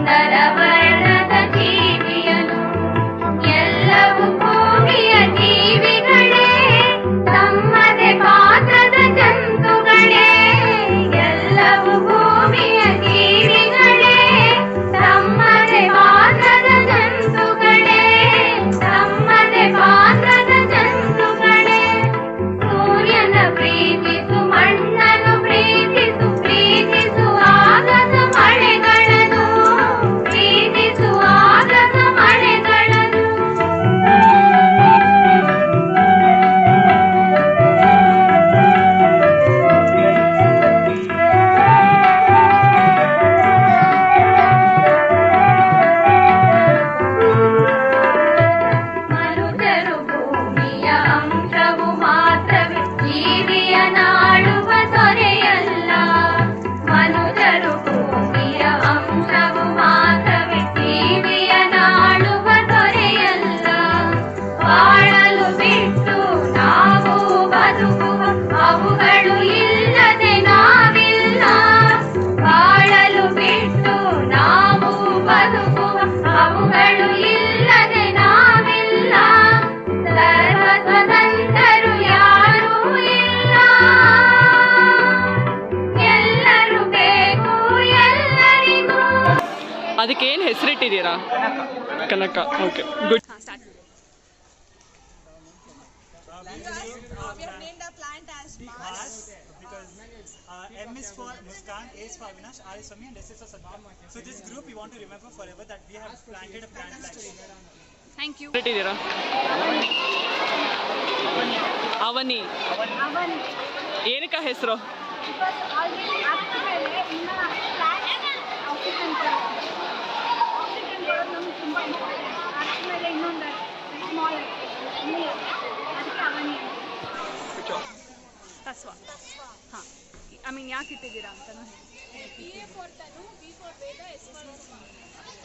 ಸುಂದರ ವರ್ಣದ ಜೀವಿಯನು ಎಲ್ಲವೂ ಭೂಮಿಯ ಜೀವಿಗಳೇ ತಮ್ಮದೇ ಪಾತ್ರದ ಜಂತುಗಳೇ ಎಲ್ಲವೂ ಭೂಮಿಯ ಜೀವಿಗಳೇ ತಮ್ಮದೇ ಪಾತ್ರದ ಜಂತುಗಳೇ ತಮ್ಮದೇ ಪಾತ್ರದ ಜಂತುಗಳೇ ಸೂರ್ಯನ ಪ್ರೀತಿಸು ಮಣ್ಣನ್ನು ಪ್ರೀತಿಸು ಪ್ರೀತಿಸು ಆಗದ ಮಳೆಗಳನ್ನು ಪ್ರೀತಿಸು ಆಗದ ಮಳೆಗಳನ್ನು ಮನುಜರು ಭೂಮಿಯ ಅಂಶವು ಮಾತ್ರವೇ ಜೀವಿಯ ನಾಡುವ ದೊರೆಯಲ್ಲ ಮನುಜರು ಭೂಮಿಯ ಅಂಶವು ಮಾತ್ರವೇ ಜೀವಿಯ ನಾಡುವ ದೊರೆಯಲ್ಲ ಬಾಳಲು ಬಿಟ್ಟು ನಾವು ಬದುಕುವ ಅವುಗಳು ಇಲ್ಲದೆ ನಾವಿಲ್ಲ ಬಾಳಲು ಬಿಟ್ಟು ನಾವು ಬದುಕುವ ಅವುಗಳು ಇಲ್ಲದೆ ನಾವಿಲ್ಲ ಸರ್ವ ಸ್ವತಂತ್ರರು ಯಾರೂ ಇಲ್ಲ ಎಲ್ಲರೂ ಬೇಕು ಎಲ್ಲರಿಗೂ ಅದಕ್ಕೆ ಏನು ಹೆಸರಿಟ್ಟಿದ್ದೀರಾ? Kanaka. Okay, good. We have named our plant as Mars because M is for Muskan, A is for Avinash, R is for me, and S is for Satyam. So this group we want to remember forever that we have planted a plant like this. Thank you. ಇಟ್ಟಿದ್ದೀರಾ? ಅವನಿ. ಏನಕ್ಕ ಹೆಸರು? ತಸ್ವ. ಹಾಂ, I mean ಯಾಕೆ ಇಟ್ಟಿದ್ದೀರಾ ಅಂತನೂ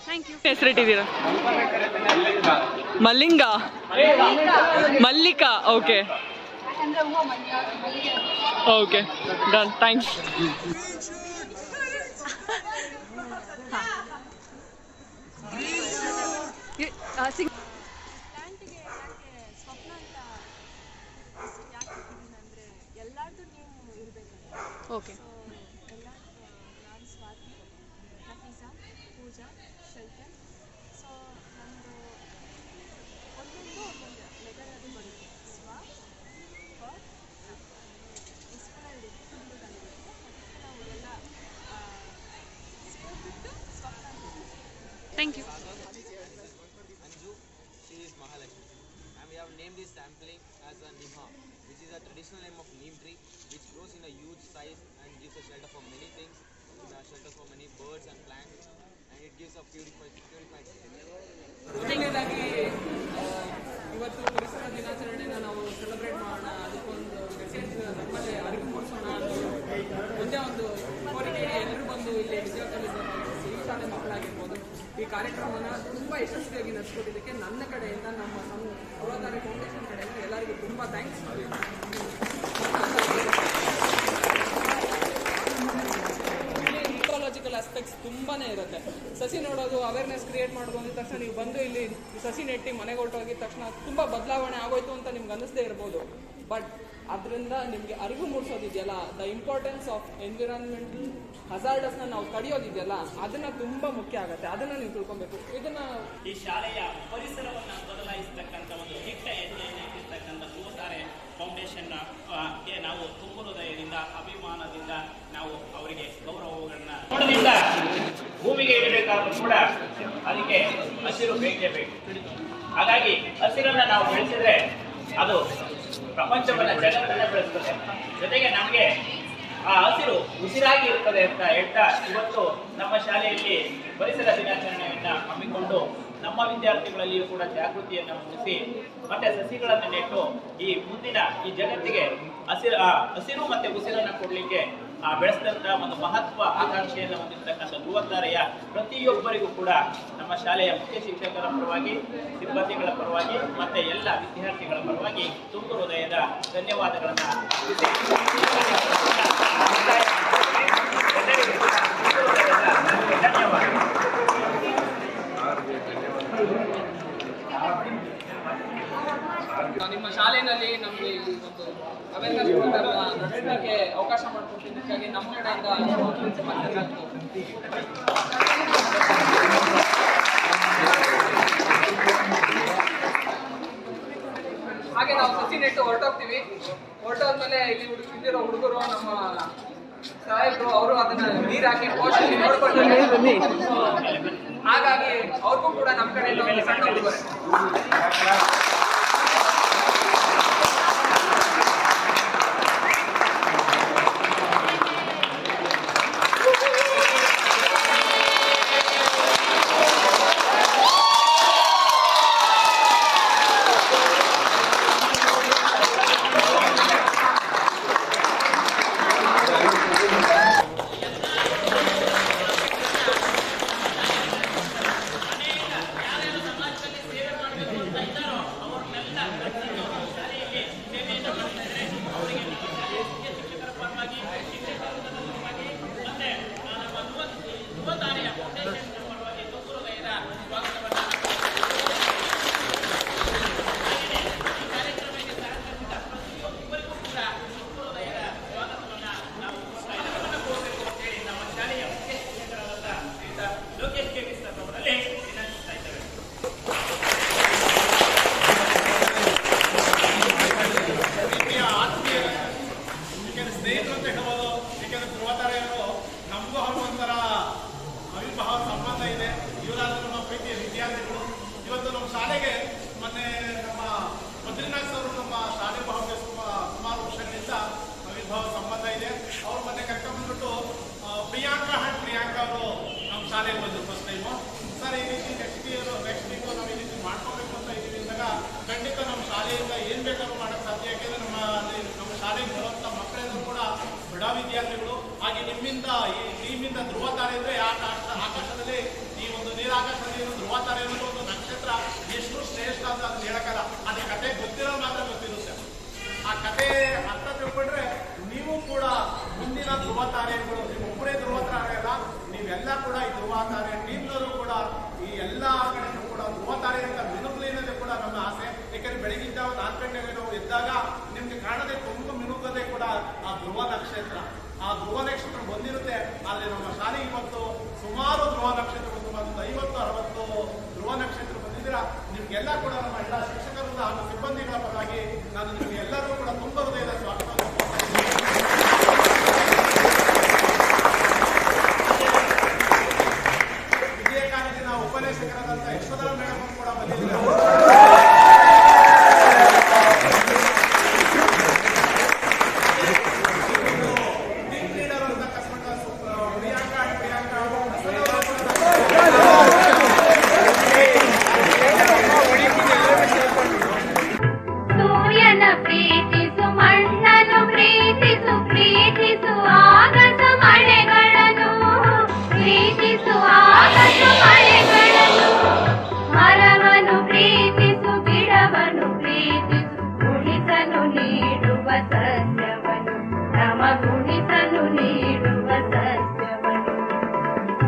thank you. ಹೆಸರಿಟ್ಟಿದ್ದೀರಾ? ಮಲ್ಲಿಂಗ. Mallika. Okay okay, done. Thanks. ಪ್ಲಾಂಟಿಗೆ ಯಾಕೆ ಸ್ವಪ್ನ ಅಂತ ಯಾಕೆ ಇಟ್ಟಿದ್ದೀನಿ ಅಂದರೆ ಎಲ್ಲರದ್ದು ನೀವು ಇರಬೇಕು. ಓಕೆ. ಸೊ ಎಲ್ಲ ನಾನು ಸ್ವಾತಿ, ನಫೀಸಾ, ಪೂಜಾ, ಶಲ್ಕನ್. ಸೊ ನಮ್ಮದು ಒಂದೊಂದು ಲೆಟರ್ ಅದು ಬರುತ್ತೆ. ಸ್ವ ಪ ಇಸ್ಪನಲ್ಲಿ ತುಂಬಿರುತ್ತೆ. ಅದಕ್ಕೆ ನಾವು ಎಲ್ಲ ಸೇರಿಬಿಟ್ಟು ಸ್ವಪ್ನ ಅಂತ. Thank you. She is Mahalakshmi, and we have named this sampling as a Nimha, which is a traditional name of neem tree, which grows in a huge size and gives a shelter for many things, shelter for many birds and plants, and it gives a purified ಮೊದಲನೇದಾಗಿ ಇವತ್ತು ಪರಿಸರ ದಿನಾಚರಣೆನ ನಾವು celebrate ಮಾಡೋಣ, ಅದಕ್ಕೊಂದು message ನಮ್ಮಲ್ಲಿ ಅರಿವು ಮೂಡಿಸೋಣ ಅನ್ನೋ ಒಂದೇ ಒಂದು ಕೋರಿಕೆ. ಎಲ್ಲರೂ ಬಂದು ಇಲ್ಲಿ ವಿದ್ಯಾರ್ಥಿಗಳಿದ್ದಾರೆ, ಈ ಶಾಲೆ ಮಕ್ಕಳಾಗಿರ್ಬೋದು, ಈ ಕಾರ್ಯಕ್ರಮವನ್ನು ತುಂಬ ಯಶಸ್ವಿಯಾಗಿ ನಡೆಸ್ಕೊಟ್ಟಿದ್ದಕ್ಕೆ ನನ್ನ ಕಡೆಯಿಂದ, ನಮ್ಮ ಪೂರ್ವಧಾರೆ ಫೌಂಡೇಶನ್ ಕಡೆಯಿಂದ ಎಲ್ಲರಿಗೂ ತುಂಬ ಥ್ಯಾಂಕ್ಸ್. ಇಕಾಲಜಿಕಲ್ ಆಸ್ಪೆಕ್ಟ್ಸ್ ತುಂಬಾ ಇರುತ್ತೆ. ಸಸಿ ನೋಡೋದು, ಅವೇರ್ನೆಸ್ ಕ್ರಿಯೇಟ್ ಮಾಡೋದು ಅಂದ ತಕ್ಷಣ ನೀವು ಬಂದು ಇಲ್ಲಿ ಸಸಿ ನೆಟ್ಟಿ ಮನೆಗೆ ಹೊರಟೋಗಿದ ತಕ್ಷಣ ತುಂಬ ಬದಲಾವಣೆ ಆಗೋಯ್ತು ಅಂತ ನಿಮ್ಗೆ ಅನ್ನಿಸ್ದೇ ಇರ್ಬೋದು. ಬಟ್ ಅದರಿಂದ ನಿಮಗೆ ಅರಿವು ಮೂಡಿಸೋದಿದೆಯಲ್ಲ, ದ ಇಂಪಾರ್ಟೆನ್ಸ್ ಆಫ್ ಎನ್ವಿರಾನ್ಮೆಂಟಲ್ ಹಜಾರ್ಡಸ್ನ ನಾವು ತಡೆಯೋದಿದೆಯಲ್ಲ, ಅದನ್ನು ತುಂಬ ಮುಖ್ಯ ಆಗುತ್ತೆ. ಅದನ್ನು ನೀವು ತಿಳ್ಕೊಬೇಕು. ಇದನ್ನು ಈ ಶಾಲೆಯ ಪರಿಸರವನ್ನು ಬದಲಾಯಿಸತಕ್ಕಂಥ ಒಂದು ದಿಟ್ಟ ಹೆಜ್ಜೆಯನ್ನು ಇಟ್ಟಿರ್ತಕ್ಕಂಥ ಪೂರ್ವಧಾರೆ ಫೌಂಡೇಶನ್ನ ಗೆ ನಾವು ತುಂಬ ಹೃದಯದಿಂದ, ಅಭಿಮಾನದಿಂದ ನಾವು ಅವರಿಗೆ ಗೌರವಗಳನ್ನ ನೋಡದಿಂದ ಭೂಮಿಗೆ ಇಡಬೇಕಾದ್ರೂ ಕೂಡ ಅದಕ್ಕೆ ಹಸಿರು ಬೇಕೇ ಬೇಕು. ಹಾಗಾಗಿ ಹಸಿರನ್ನ ನಾವು ಬೆಳೆಸಿದ್ರೆ ಅದು ಪ್ರಪಂಚವನ್ನ, ಜಗತ್ತನ್ನ ಬೆಳೆಸ್ತದೆ. ಜೊತೆಗೆ ನಮಗೆ ಆ ಹಸಿರು ಉಸಿರಾಗಿ ಇರ್ತದೆ ಅಂತ ಹೇಳ್ತಾ ಇವತ್ತು ನಮ್ಮ ಶಾಲೆಯಲ್ಲಿ ಪರಿಸರ ದಿನಾಚರಣೆಯನ್ನು ಹಮ್ಮಿಕೊಂಡು ನಮ್ಮ ವಿದ್ಯಾರ್ಥಿಗಳಲ್ಲಿಯೂ ಕೂಡ ಜಾಗೃತಿಯನ್ನು ಮೂಡಿಸಿ ಮತ್ತೆ ಸಸಿಗಳನ್ನು ನೆಟ್ಟು ಈ ಮುಂದಿನ ಈ ಜಗತ್ತಿಗೆ ಹಸಿರು ಮತ್ತೆ ಉಸಿರನ್ನು ಕೊಡಲಿಕ್ಕೆ ಬೆಳೆಸಿದಂಥ ಒಂದು ಮಹತ್ವ ಆಕಾಂಕ್ಷೆಯನ್ನು ಹೊಂದಿರತಕ್ಕಂಥ ಧೃವಧಾರೆಯ ಪ್ರತಿಯೊಬ್ಬರಿಗೂ ಕೂಡ ನಮ್ಮ ಶಾಲೆಯ ಮುಖ್ಯ ಶಿಕ್ಷಕರ ಪರವಾಗಿ, ಸಿಬ್ಬಂದಿಗಳ ಪರವಾಗಿ ಮತ್ತೆ ಎಲ್ಲ ವಿದ್ಯಾರ್ಥಿಗಳ ಪರವಾಗಿ ತುಂಬ ಹೃದಯದ ಧನ್ಯವಾದಗಳನ್ನು ಧನ್ಯವಾದ. ನಮಗೆ ಈ ಒಂದು ಅವೇರ್ನೆಸ್ ಪ್ರೋಗ್ರಾಮ್ ನಡೆಸಲಿಕ್ಕೆ ಅವಕಾಶ ಮಾಡಿಕೊಟ್ಟಿದ್ದಕ್ಕಾಗಿ ನಮ್ಮ ಕಡೆಯಿಂದ ಪ್ರಿನ್ಸಿಪಲ್ ಹಾಗೆ ನಾವು ಸಸಿ ನೆಟ್ಟು ಹೊರಟೋಗ್ತೀವಿ. ಹೊರಟೋದ್ಮೇಲೆ ಇಲ್ಲಿರೋ ಹುಡುಗರು ನಮ್ಮ ಸಾಹೇಬರು ಅವರು ಅದನ್ನ ನೀರ್ ಹಾಕಿ ಪೋಷಣೆ ನೋಡ್ಕೊಳ್ತಾರೆ. ಹಾಗಾಗಿ ಅವ್ರಿಗೂ ಕೂಡ ನಮ್ಮ ಕಡೆಯಿಂದ ಒಂದು ಸಣ್ಣ ಉಡುಗೊರೆ. ವಿದ್ಯಾರ್ಥಿಗಳು ಹಾಗೆ ನಿಮ್ಮಿಂದ ಈ ಟೀಮಿಂದ ಧ್ರುವ ತಾರೆ ಅಂದ್ರೆ ಆಕಾಶದಲ್ಲಿ ಈ ಒಂದು ನೀರಾಕಾಶದಲ್ಲಿ ಧ್ರುವ ತಾರೆ ಅನ್ನೋ ಒಂದು ನಕ್ಷತ್ರ ಎಷ್ಟು ಶ್ರೇಷ್ಠ ಅಂತ ಅದನ್ನ ಹೇಳಕ್ಕಲ್ಲ. ಅದೇ ಕತೆ ಗೊತ್ತಿರೋ ಮಾತ್ರ ಗೊತ್ತಿರುತ್ತೆ. ಆ ಕತೆ ಅರ್ಥ ತಿಳ್ಕೊಂಡ್ರೆ ನೀವು ಕೂಡ ಮುಂದಿನ ಧ್ರುವ ತಾರೆಗಳು, ನೀವು ಒಬ್ಬರೇ ಧ್ರುವ ತಾರೆ ಅಲ್ಲ, ನೀವೆಲ್ಲ ಕೂಡ ಈ ಧ್ರುವ ತಾರೆ ಟೀಮ್ನವರು ಕೂಡ ಈ ಎಲ್ಲ ಕಡೆನೂ ಕೂಡ ಧ್ರುವ ತಾರೆ ಅಂತ ಮಿನುಗ್ಲಿ ಅನ್ನೋದೇ ಕೂಡ ನನ್ನ ಆಸೆ. ಯಾಕಂದ್ರೆ ಬೆಳಗಿನ ಜಾವ 4 ಗಂಟೆಗೆ ನಾವು ಎದ್ದಾಗ ನಿಮ್ಗೆ ಕಾಣದೆ ತುಂಬ ಮಿನುಗದೆ ಕೂಡ ಆ ಧ್ರುವ ನಕ್ಷತ್ರ. ಆ ಧ್ರುವ ನಕ್ಷತ್ರ ಬಂದಿರುತ್ತೆ. ಆದ್ರೆ ನಮ್ಮ ಶಾಲೆ ಇವತ್ತು ಸುಮಾರು ಧ್ರುವ ನಕ್ಷತ್ರ ಬಂದು 50-60 ಧ್ರುವ ನಕ್ಷತ್ರ ಬಂದಿದ್ದೀರಾ. ನಿಮ್ಗೆಲ್ಲ ಕೂಡ ನಮ್ಮ ಎಲ್ಲ ಶಿಕ್ಷಕರಿಂದ ಹಾಗೂ ಸಿಬ್ಬಂದಿಗಳ ಪರವಾಗಿ ನಾನು ನಿಮ್ಗೆ ಎಲ್ಲರೂ ಕೂಡ ತುಂಬ ಹೃದಯದ ಸ್ವಾಗತ. ಇದೇ ಕಾಲೇಜಿನ ಉಪನ್ಯಾಸಕರಾದಂಥ ಯಶೋಧರ ಮೇಡಮ್ ಕೂಡ ಬಂದಿದ್ದಾರೆ.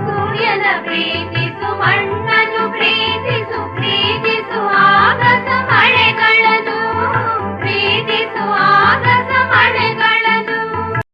ಸೂರ್ಯನ ಪ್ರೀತಿಸು ಮಣ್ಣ